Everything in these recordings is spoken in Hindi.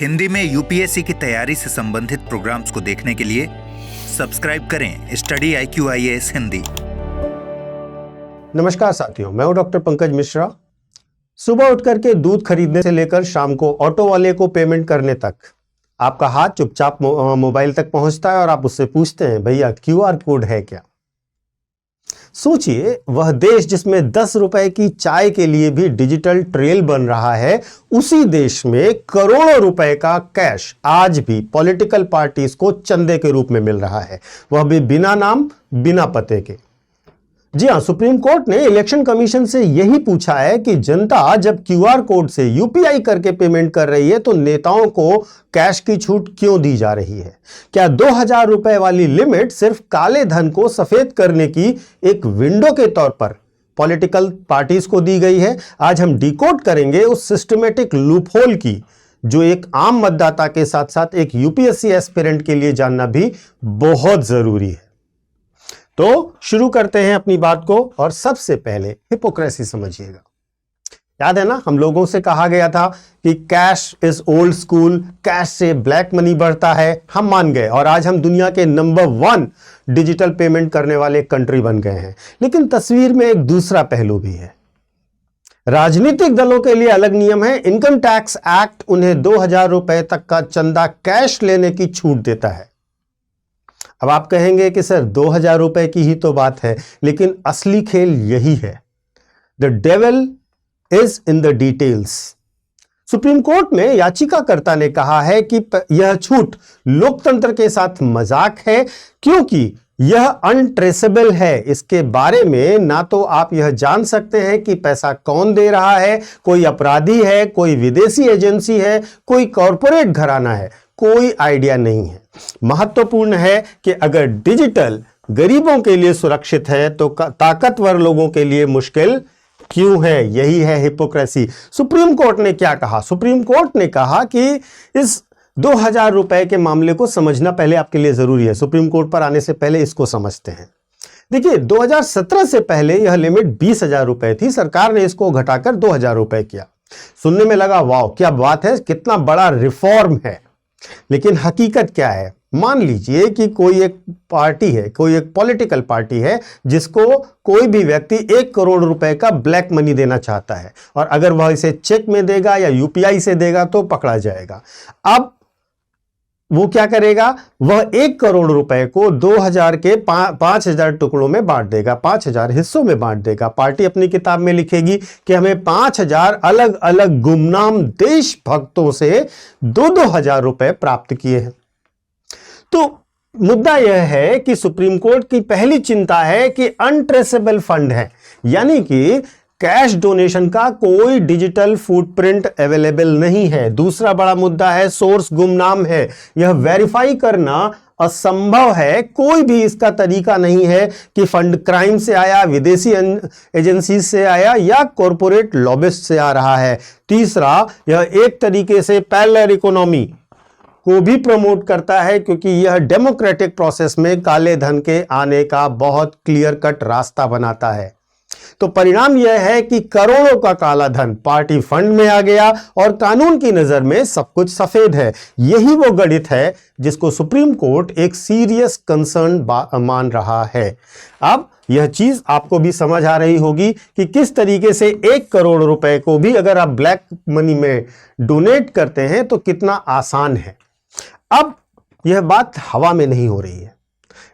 हिंदी में यूपीएससी की तैयारी से संबंधित प्रोग्राम्स को देखने के लिए सब्सक्राइब करें स्टडी IQIAS हिंदी। नमस्कार साथियों, मैं हूं डॉक्टर पंकज मिश्रा। सुबह उठ करके दूध खरीदने से लेकर शाम को ऑटो वाले को पेमेंट करने तक आपका हाथ चुपचाप मोबाइल तक पहुंचता है और आप उससे पूछते हैं, भैया QR कोड है क्या? सोचिए, वह देश जिसमें 10 रुपए की चाय के लिए भी डिजिटल ट्रेल बन रहा है, उसी देश में करोड़ों रुपए का कैश आज भी पॉलिटिकल पार्टीज को चंदे के रूप में मिल रहा है, वह भी बिना नाम बिना पते के। जी हां, सुप्रीम कोर्ट ने इलेक्शन कमीशन से यही पूछा है कि जनता जब QR कोड से UPI करके पेमेंट कर रही है तो नेताओं को कैश की छूट क्यों दी जा रही है? क्या 2000 रुपए वाली लिमिट सिर्फ काले धन को सफेद करने की एक विंडो के तौर पर पॉलिटिकल पार्टीज को दी गई है? आज हम डिकोड करेंगे उस सिस्टमेटिक लूपहोल की, जो एक आम मतदाता के साथ साथ एक UPSC एस्पिरेंट के लिए जानना भी बहुत जरूरी है। तो शुरू करते हैं अपनी बात को, और सबसे पहले हिपोक्रेसी समझिएगा। याद है ना, हम लोगों से कहा गया था कि cash is old school, cash से ब्लैक मनी बढ़ता है। हम मान गए और आज हम दुनिया के नंबर 1 डिजिटल पेमेंट करने वाले कंट्री बन गए हैं। लेकिन तस्वीर में एक दूसरा पहलू भी है। राजनीतिक दलों के लिए अलग नियम है। इनकम टैक्स एक्ट उन्हें 2000 रुपए तक का चंदा कैश लेने की छूट देता है। अब आप कहेंगे कि सर 2000 रुपए की ही तो बात है, लेकिन असली खेल यही है। The devil is in the details. Supreme court में याचिकाकर्ता ने कहा है कि यह छूट लोकतंत्र के साथ मजाक है, क्योंकि यह अनट्रेसेबल है। इसके बारे में ना तो आप यह जान सकते हैं कि पैसा कौन दे रहा है, कोई अपराधी है, कोई विदेशी एजेंसी है, कोई कॉरपोरेट घराना है, कोई आइडिया नहीं है। महत्वपूर्ण है कि अगर डिजिटल गरीबों के लिए सुरक्षित है तो ताकतवर लोगों के लिए मुश्किल क्यों है? यही है हिपोक्रेसी। सुप्रीम कोर्ट ने क्या कहा? सुप्रीम कोर्ट ने कहा कि इस 2000 रुपए के मामले को समझना पहले आपके लिए जरूरी है। सुप्रीम कोर्ट पर आने से पहले इसको समझते हैं। देखिए, 2017 से पहले यह लिमिट 20,000 रुपए थी। सरकार ने इसको घटाकर 2000 रुपए किया। सुनने में लगा वाह क्या बात है, कितना बड़ा रिफॉर्म है। लेकिन हकीकत क्या है? मान लीजिए कि कोई एक पार्टी है, कोई एक पॉलिटिकल पार्टी है जिसको कोई भी व्यक्ति 1 करोड़ रुपए का ब्लैक मनी देना चाहता है, और अगर वह इसे चेक में देगा या UPI से देगा तो पकड़ा जाएगा। अब वो क्या करेगा? वह 1 करोड़ रुपए को 2000 के 5000 टुकड़ों में बांट देगा, 5000 हिस्सों में बांट देगा। पार्टी अपनी किताब में लिखेगी कि हमें 5000 अलग अलग गुमनाम देशभक्तों से 2-2 हजार रुपए प्राप्त किए हैं। तो मुद्दा यह है कि सुप्रीम कोर्ट की पहली चिंता है कि अनट्रेसेबल फंड है, यानी कि कैश डोनेशन का कोई डिजिटल फुटप्रिंट अवेलेबल नहीं है। दूसरा बड़ा मुद्दा है सोर्स गुमनाम है, यह वेरीफाई करना असंभव है। कोई भी इसका तरीका नहीं है कि फंड क्राइम से आया, विदेशी एजेंसी से आया या कॉरपोरेट लॉबिस्ट से आ रहा है। तीसरा, यह एक तरीके से पैरेलल इकोनॉमी को भी प्रमोट करता है, क्योंकि यह डेमोक्रेटिक प्रोसेस में काले धन के आने का बहुत क्लियर कट रास्ता बनाता है। तो परिणाम यह है कि करोड़ों का काला धन पार्टी फंड में आ गया और कानून की नजर में सब कुछ सफेद है। यही वो गणित है जिसको सुप्रीम कोर्ट एक सीरियस कंसर्न मान रहा है। अब यह चीज आपको भी समझ आ रही होगी कि किस तरीके से 1 करोड़ रुपए को भी अगर आप ब्लैक मनी में डोनेट करते हैं तो कितना आसान है। अब यह बात हवा में नहीं हो रही है।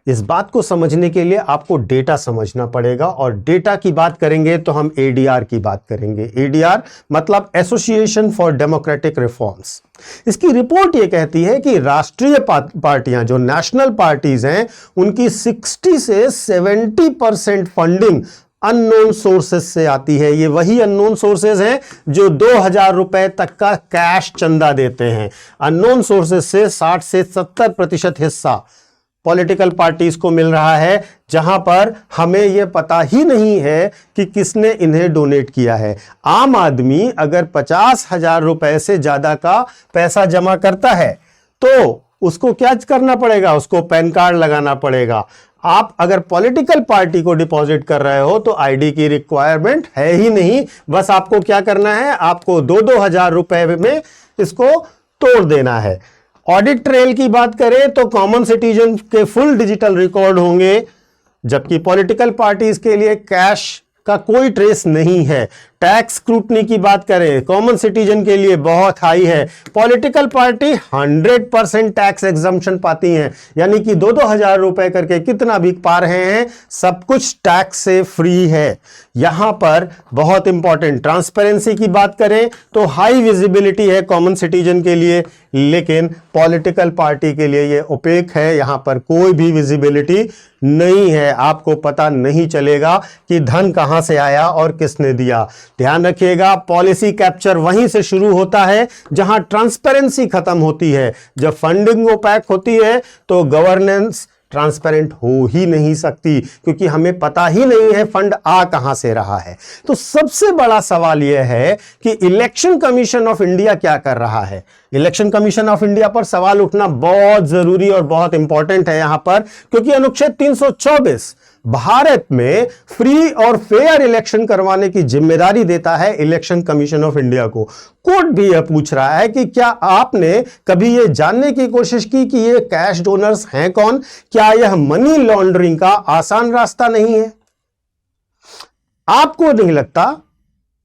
इस बात को समझने के लिए आपको डेटा समझना पड़ेगा, और डेटा की बात करेंगे तो हम ADR की बात करेंगे। ADR मतलब एसोसिएशन फॉर डेमोक्रेटिक रिफॉर्म्स। इसकी रिपोर्ट यह कहती है कि राष्ट्रीय पार्टियां, जो नेशनल पार्टीज हैं, उनकी 60 से 70% फंडिंग अननोन सोर्सेस से आती है। ये वही अननोन सोर्सेस हैं जो 2000 रुपए तक का कैश चंदा देते हैं। अननोन सोर्सेस से 60 से 70% हिस्सा पॉलिटिकल पार्टीज को मिल रहा है, जहां पर हमें यह पता ही नहीं है कि किसने इन्हें डोनेट किया है। आम आदमी अगर 50,000 रुपए से ज्यादा का पैसा जमा करता है तो उसको क्या करना पड़ेगा? उसको पैन कार्ड लगाना पड़ेगा। आप अगर पॉलिटिकल पार्टी को डिपॉजिट कर रहे हो तो आईडी की रिक्वायरमेंट है ही नहीं। बस आपको क्या करना है? आपको 2-2 हजार रुपए में इसको तोड़ देना है। ऑडिट ट्रेल की बात करें तो कॉमन सिटीजन के फुल डिजिटल रिकॉर्ड होंगे, जबकि पॉलिटिकल पार्टीज के लिए कैश का कोई ट्रेस नहीं है। टैक्स स्क्रूटनी की बात करें, कॉमन सिटीजन के लिए बहुत हाई है। पॉलिटिकल पार्टी 100% टैक्स एग्जम्पशन पाती हैं, यानी कि 2-2 हजार रुपए करके कितना भी पा रहे हैं, सब कुछ टैक्स से फ्री है। यहां पर बहुत इंपॉर्टेंट ट्रांसपेरेंसी की बात करें तो हाई विजिबिलिटी है कॉमन सिटीजन के लिए, लेकिन पॉलिटिकल पार्टी के लिए यह ओपेक है। यहां पर कोई भी विजिबिलिटी नहीं है, आपको पता नहीं चलेगा कि धन कहां से आया और किसने दिया। ध्यान रखिएगा, पॉलिसी कैप्चर वहीं से शुरू होता है जहां ट्रांसपेरेंसी खत्म होती है। जब फंडिंग ओपैक होती है तो गवर्नेंस ट्रांसपेरेंट हो ही नहीं सकती, क्योंकि हमें पता ही नहीं है फंड आ कहां से रहा है। तो सबसे बड़ा सवाल यह है कि इलेक्शन कमीशन ऑफ इंडिया क्या कर रहा है। इलेक्शन कमीशन ऑफ इंडिया पर सवाल उठना बहुत जरूरी और बहुत इंपॉर्टेंट है यहां पर, क्योंकि अनुच्छेद 324 भारत में फ्री और फेयर इलेक्शन करवाने की जिम्मेदारी देता है इलेक्शन कमीशन ऑफ इंडिया को। कोर्ट भी यह पूछ रहा है कि क्या आपने कभी यह जानने की कोशिश की कि ये कैश डोनर्स हैं कौन? क्या यह मनी लॉन्ड्रिंग का आसान रास्ता नहीं है? आपको नहीं लगता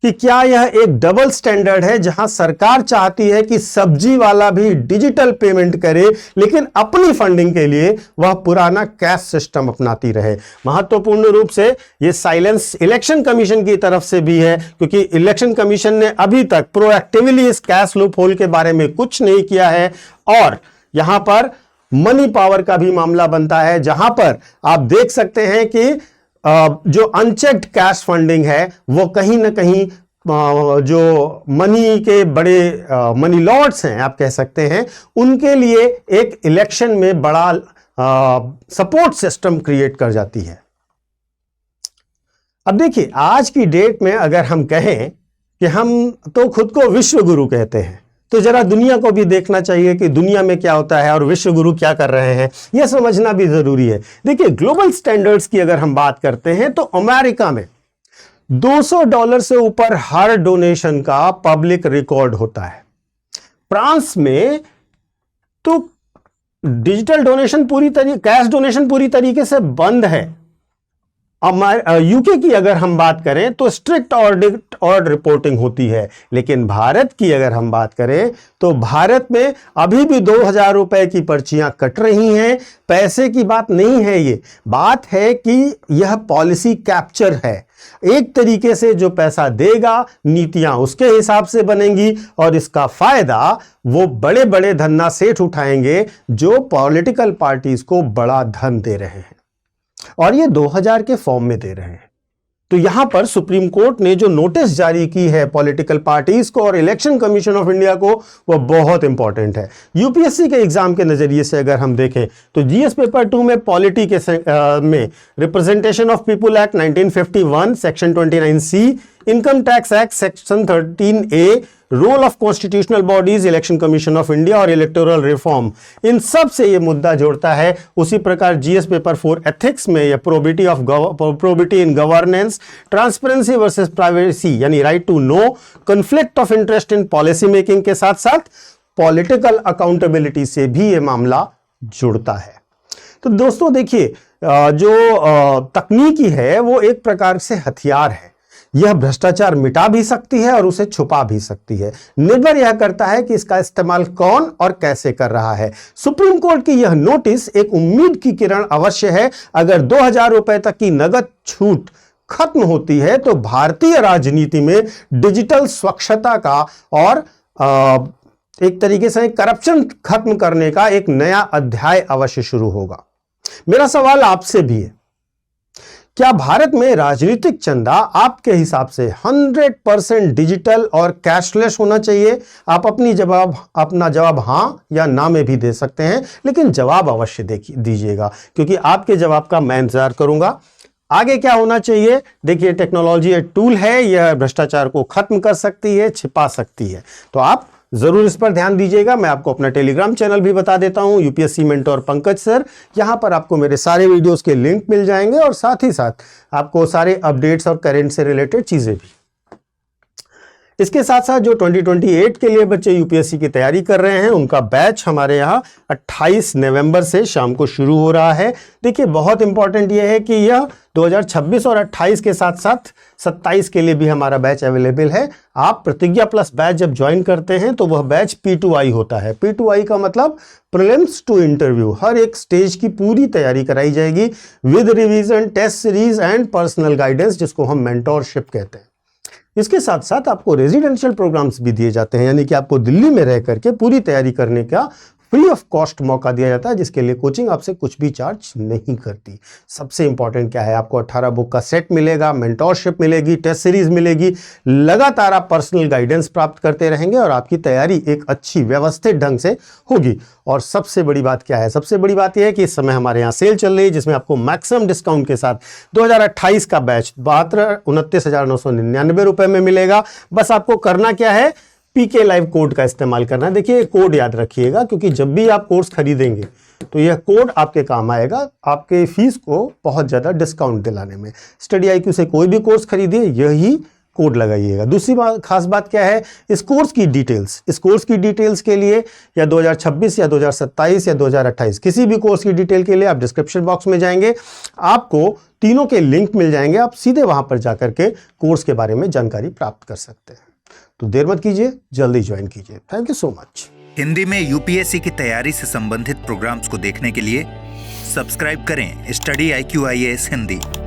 कि क्या यह एक डबल स्टैंडर्ड है, जहां सरकार चाहती है कि सब्जी वाला भी डिजिटल पेमेंट करे, लेकिन अपनी फंडिंग के लिए वह पुराना कैश सिस्टम अपनाती रहे? महत्वपूर्ण रूप से यह साइलेंस इलेक्शन कमीशन की तरफ से भी है, क्योंकि इलेक्शन कमीशन ने अभी तक प्रोएक्टिवली इस कैश लूप होल के बारे में कुछ नहीं किया है। और यहां पर मनी पावर का भी मामला बनता है, जहां पर आप देख सकते हैं कि जो अनचेक्ड कैश फंडिंग है वो कहीं ना कहीं जो मनी के बड़े मनी लॉर्ड्स हैं, आप कह सकते हैं, उनके लिए एक इलेक्शन में बड़ा सपोर्ट सिस्टम क्रिएट कर जाती है। अब देखिए, आज की डेट में अगर हम कहें कि हम तो खुद को विश्व गुरु कहते हैं, तो जरा दुनिया को भी देखना चाहिए कि दुनिया में क्या होता है और विश्व गुरु क्या कर रहे हैं, यह समझना भी जरूरी है। देखिए, ग्लोबल स्टैंडर्ड्स की अगर हम बात करते हैं तो अमेरिका में $200 से ऊपर हर डोनेशन का पब्लिक रिकॉर्ड होता है। फ्रांस में तो डिजिटल डोनेशन कैश डोनेशन पूरी तरीके से बंद है। यूके की अगर हम बात करें तो स्ट्रिक्ट ऑडिट और रिपोर्टिंग होती है, लेकिन भारत की अगर हम बात करें तो भारत में अभी भी 2,000 रुपए की पर्चियां कट रही हैं। पैसे की बात नहीं है, ये बात है कि यह पॉलिसी कैप्चर है। एक तरीके से जो पैसा देगा, नीतियां उसके हिसाब से बनेंगी और इसका फायदा वो बड़े बड़े धन्ना सेठ उठाएंगे जो पॉलिटिकल पार्टीज को बड़ा धन दे रहे हैं, और ये 2000 के फॉर्म में दे रहे हैं। तो यहां पर सुप्रीम कोर्ट ने जो नोटिस जारी की है पॉलिटिकल पार्टीज को और इलेक्शन कमीशन ऑफ इंडिया को, वो बहुत इंपॉर्टेंट है। यूपीएससी के एग्जाम के नजरिए से अगर हम देखें तो जीएस पेपर 2 में पॉलिटी के में representation of people act 1951 section 29C, income tax act section 13A, role of constitutional bodies, election commission of India और इलेक्टोरल रिफॉर्म, इन सब से ये मुद्दा जोड़ता है। उसी प्रकार जीएस पेपर 4 एथिक्स में यह probity in governance, transparency versus privacy यानी right to know, conflict of interest in policy making के साथ साथ पॉलिटिकल अकाउंटेबिलिटी से भी यह मामला जुड़ता है। तो दोस्तों देखिए, जो तकनीकी है वो एक प्रकार से हथियार है। यह भ्रष्टाचार मिटा भी सकती है और उसे छुपा भी सकती है। निर्भर यह करता है कि इसका इस्तेमाल कौन और कैसे कर रहा है। सुप्रीम कोर्ट की यह नोटिस एक उम्मीद की किरण अवश्य है। अगर 2,000 रुपए तक की नगद छूट खत्म होती है तो भारतीय राजनीति में डिजिटल स्वच्छता का और एक तरीके से करप्शन खत्म करने का एक नया अध्याय अवश्य शुरू होगा। मेरा सवाल आपसे भी है, क्या भारत में राजनीतिक चंदा आपके हिसाब से 100% डिजिटल और कैशलेस होना चाहिए? आप अपना जवाब हां या ना में भी दे सकते हैं, लेकिन जवाब अवश्य दीजिएगा, क्योंकि आपके जवाब का मैं इंतजार करूंगा। आगे क्या होना चाहिए? देखिए, टेक्नोलॉजी एक टूल है, यह भ्रष्टाचार को खत्म कर सकती है, छिपा सकती है, तो आप जरूर इस पर ध्यान दीजिएगा। मैं आपको अपना टेलीग्राम चैनल भी बता देता हूं, यूपीएससी मेंटोर पंकज सर। यहां पर आपको मेरे सारे वीडियोस के लिंक मिल जाएंगे और साथ ही साथ आपको सारे अपडेट्स और करंट से रिलेटेड चीजें भी। इसके साथ साथ जो 2028 के लिए बच्चे यूपीएससी की तैयारी कर रहे हैं, उनका बैच हमारे यहाँ 28 नवंबर से शाम को शुरू हो रहा है। देखिए, बहुत इंपॉर्टेंट ये है कि यह 2026 और 28 के साथ साथ 27 के लिए भी हमारा बैच अवेलेबल है। आप प्रतिज्ञा प्लस बैच जब ज्वाइन करते हैं तो वह बैच P2I होता है। P2I का मतलब प्रीलिम्स टू इंटरव्यू, हर एक स्टेज की पूरी तैयारी कराई जाएगी with revision, test series and personal guidance, जिसको हम मेंटोरशिप कहते हैं। इसके साथ साथ आपको रेजिडेंशियल प्रोग्राम्स भी दिए जाते हैं, यानी कि आपको दिल्ली में रह करके पूरी तैयारी करने का फ्री ऑफ कॉस्ट मौका दिया जाता है, जिसके लिए कोचिंग आपसे कुछ भी चार्ज नहीं करती। सबसे इंपॉर्टेंट क्या है, आपको 18 बुक का सेट मिलेगा, मेंटोरशिप मिलेगी, टेस्ट सीरीज मिलेगी, लगातार आप पर्सनल गाइडेंस प्राप्त करते रहेंगे और आपकी तैयारी एक अच्छी व्यवस्थित ढंग से होगी। और सबसे बड़ी बात क्या है, सबसे बड़ी बात यह है कि इस समय हमारे यहाँ सेल चल रही है, जिसमें आपको मैक्सिमम डिस्काउंट के साथ 2028 का बैच 29,999 रुपए में मिलेगा। बस आपको करना क्या है, पीके लाइव कोड का इस्तेमाल करना है। देखिए, कोड याद रखिएगा, क्योंकि जब भी आप कोर्स खरीदेंगे तो यह कोड आपके काम आएगा, आपके फीस को बहुत ज़्यादा डिस्काउंट दिलाने में। स्टडी IQ से कोई भी कोर्स खरीदिए, यही कोड लगाइएगा। दूसरी खास बात क्या है, इस कोर्स की डिटेल्स के लिए या 2026 या 2027 या 2028 किसी भी कोर्स की डिटेल के लिए आप डिस्क्रिप्शन बॉक्स में जाएंगे, आपको तीनों के लिंक मिल जाएंगे। आप सीधे वहां पर जाकर के कोर्स के बारे में जानकारी प्राप्त कर सकते हैं। तो देर मत कीजिए, जल्दी ज्वाइन कीजिए। Thank you so much. Hindi में यूपीएससी की तैयारी से संबंधित प्रोग्राम्स को देखने के लिए सब्सक्राइब करें स्टडी IQ IAS हिंदी।